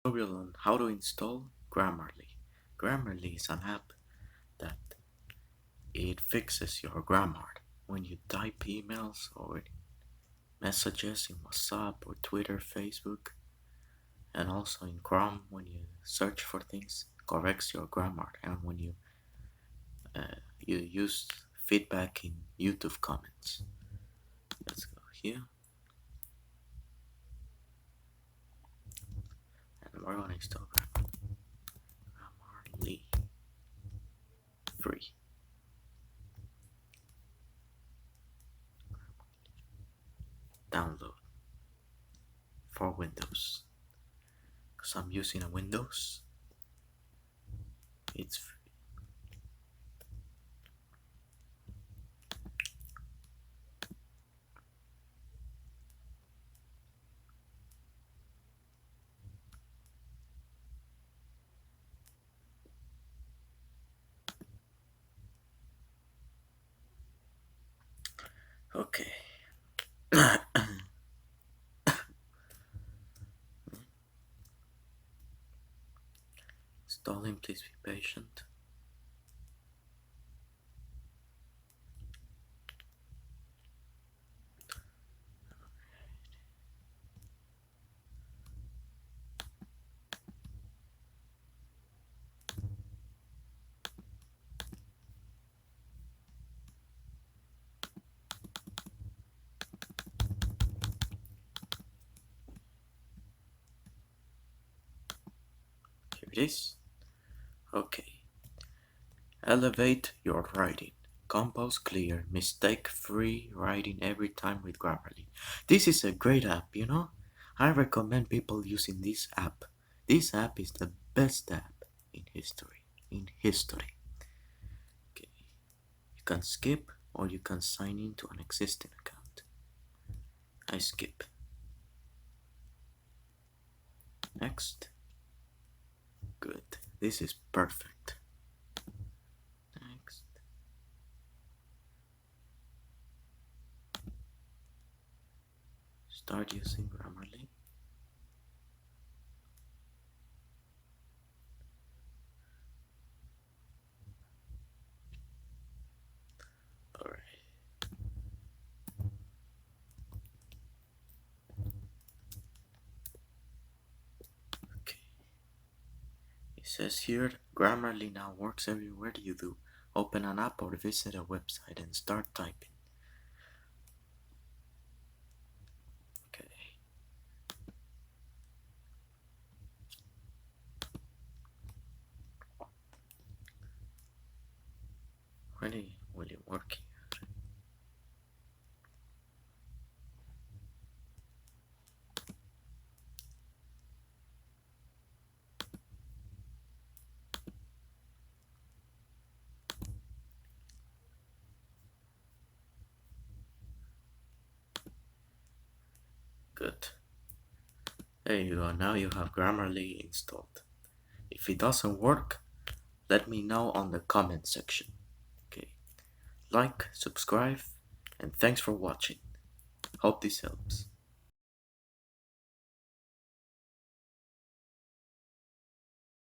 Tutorial on how to install Grammarly. Grammarly is an app that it fixes your grammar when you type emails or messages in WhatsApp or Twitter, Facebook, and also in Chrome when you search for things, corrects your grammar, and when you use feedback in YouTube comments. Let's go here, and we're gonna install Grammarly free. Download for Windows. Because I'm using a Windows, it's free. Okay. Installing, please be patient. Here it is. Okay. Elevate your writing. Compose clear, mistake-free writing every time with Grammarly. This is a great app, you know? I recommend people using this app. This app is the best app in history. Okay. You can skip or you can sign into an existing account. I skip. Next. Good. This is perfect. Next. Start using Grammarly. Alright. Okay. It says here Grammarly now works everywhere you do. Open an app or visit a website and start typing. Okay. Really, will it work here? Good. There you go, now you have Grammarly installed. If it doesn't work, let me know on the comment section. Okay. Like, subscribe, and thanks for watching. Hope this helps.